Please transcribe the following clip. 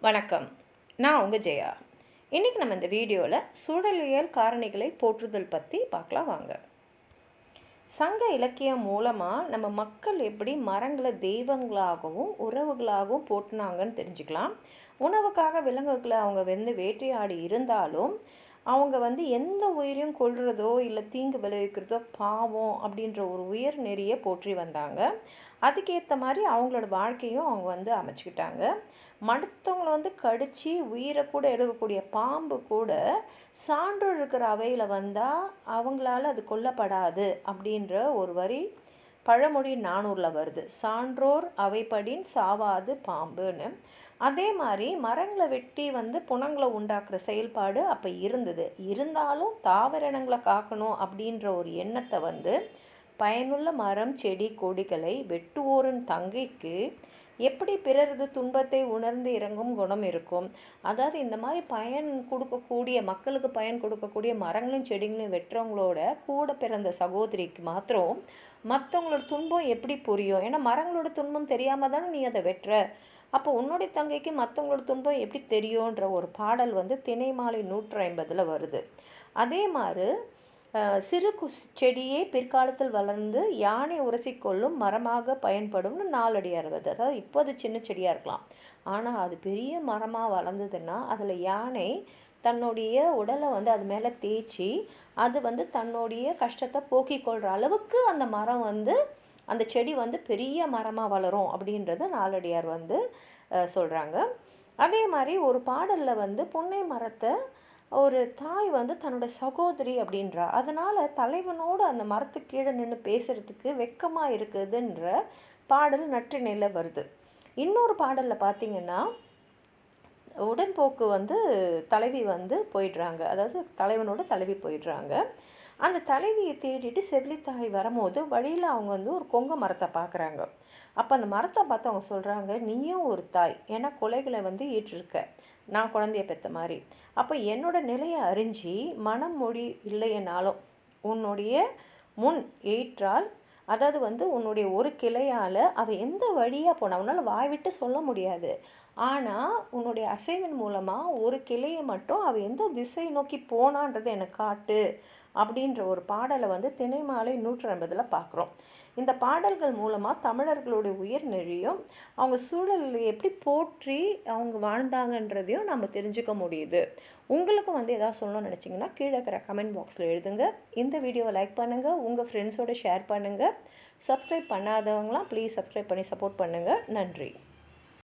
வணக்கம். நான் உங்கள் ஜெயா. இன்றைக்கி நம்ம இந்த வீடியோவில் சூழலியல் காரணிகளை போற்றுதல் பற்றி பார்க்கலாம் வாங்க. சங்க இலக்கியம் மூலமாக நம்ம மக்கள் எப்படி மரங்களை தெய்வங்களாகவும் உறவுகளாகவும் போற்றினாங்கன்னு தெரிஞ்சுக்கலாம். உணவுக்காக விலங்குகளை அவங்க வேட்டையாடி இருந்தாலும் அவங்க எந்த உயிரையும் கொல்றதோ இல்லை தீங்கு விளைவிக்கிறதோ பாவம் அப்படின்ற ஒரு உயர் நெறியை போற்றி வந்தாங்க. அதுக்கேற்ற மாதிரி அவங்களோட வாழ்க்கையும் அவங்க அமைச்சுக்கிட்டாங்க. மற்றவங்களை கடித்து உயிரை கூட எடுக்கக்கூடிய பாம்பு கூட சான்றோர் இருக்கிற அவையில் வந்தால் அவங்களால அது கொல்லப்படாது அப்படின்ற ஒரு வரி பழமொழி நானூறில் வருது. சான்றோர் அவைப்படின் சாவாது பாம்புன்னு. அதே மாதிரி மரங்களை வெட்டி புணங்களை உண்டாக்குற செயல்பாடு அப்போ இருந்தது. இருந்தாலும் தாவரங்களை காக்கணும் அப்படின்ற ஒரு எண்ணத்தை பயனுள்ள மரம் செடி கொடிகளை வெட்டுவோரின் தங்கைக்கு எப்படி பிறரது துன்பத்தை உணர்ந்து இறங்கும் குணம் இருக்கும். அதாவது இந்த மாதிரி பயன் கொடுக்கக்கூடிய மக்களுக்கு பயன் கொடுக்கக்கூடிய மரங்களும் செடிகளையும் வெட்டுறவங்களோட கூட பிறந்த சகோதரிக்கு மாத்திரம் மற்றவங்களோட துன்பம் எப்படி புரியும்? ஏன்னா மரங்களோட துன்பம் தெரியாமல் தானே நீ அதை வெட்டுற. அப்போ உன்னுடைய தங்கைக்கு மற்றவங்களோட துன்பம் எப்படி தெரியுன்ற ஒரு பாடல் திணைமாலை 150 வருது. அதே மாதிரி சிறு செடியே பிற்காலத்தில் வளர்ந்து யானை உரசிக்கொள்ளும் மரமாக பயன்படும்னு நாலடியார் வருது. அதாவது இப்போ அது சின்ன செடியாக இருக்கலாம், ஆனால் அது பெரிய மரமாக வளர்ந்ததுன்னா அதில் யானை தன்னுடைய உடலை அது மேலே தேய்ச்சி அது தன்னுடைய கஷ்டத்தை போக்கிக் கொள்கிற அளவுக்கு அந்த மரம் அந்த செடி பெரிய மரமாக வளரும் அப்படின்றத நாலடியார் சொல்கிறாங்க. அதே மாதிரி ஒரு பாடலில் புன்னை மரத்தை ஒரு தாய் தன்னோட சகோதரி அப்படின்றா. அதனால் தலைவனோடு அந்த மரத்துக்கு கீழே நின்று பேசுகிறதுக்கு வெக்கமாக இருக்குதுன்ற பாடல் நற்றிணையில் வருது. இன்னொரு பாடலில் பார்த்திங்கன்னா உடன்போக்கு தலைவி போயிடுறாங்க. அதாவது தலைவனோட தலைவி போயிடுறாங்க. அந்த தலைவியை தேடிட்டு செவிலித்தாய் வரும்போது வழியில் அவங்க ஒரு கொங்க மரத்தை பார்க்குறாங்க. அப்போ அந்த மரத்தை பார்த்து அவங்க சொல்கிறாங்க, நீயும் ஒரு தாய், ஏன்னா கொலைகளை ஈட்டிருக்க, நான் குழந்தைய பெற்ற மாதிரி. அப்போ என்னோட நிலையை அறிஞ்சு மனம் மொழி இல்லையனாலும் உன்னுடைய முன் ஏற்றால், அதாவது உன்னுடைய ஒரு கிளையால் அவள் எந்த வழியாக போனா அவனால் வாய் விட்டு சொல்ல முடியாது, ஆனால் உன்னுடைய அசைவின் மூலமாக ஒரு கிளையை மட்டும் அவள் எந்த திசை நோக்கி போனான்றதை எனக்கு காட்டு அப்படின்ற ஒரு பாடலை திணைமாலை 150 பார்க்குறோம். இந்த பாடல்கள் மூலமாக தமிழர்களுடைய உயிர் நெறியும் அவங்க சூழலில் எப்படி போற்றி அவங்க வாழ்ந்தாங்கன்றதையும் நம்ம தெரிஞ்சுக்க முடியுது. உங்களுக்கும் எதாவது சொல்லணும்னு நினச்சிங்கன்னா கீழே இருக்கிற கமெண்ட் பாக்ஸில் எழுதுங்க. இந்த வீடியோவை லைக் பண்ணுங்கள், உங்கள் ஃப்ரெண்ட்ஸோடு ஷேர் பண்ணுங்கள். சப்ஸ்கிரைப் பண்ணாதவங்களாம் ப்ளீஸ் சப்ஸ்கிரைப் பண்ணி சப்போர்ட் பண்ணுங்கள். நன்றி.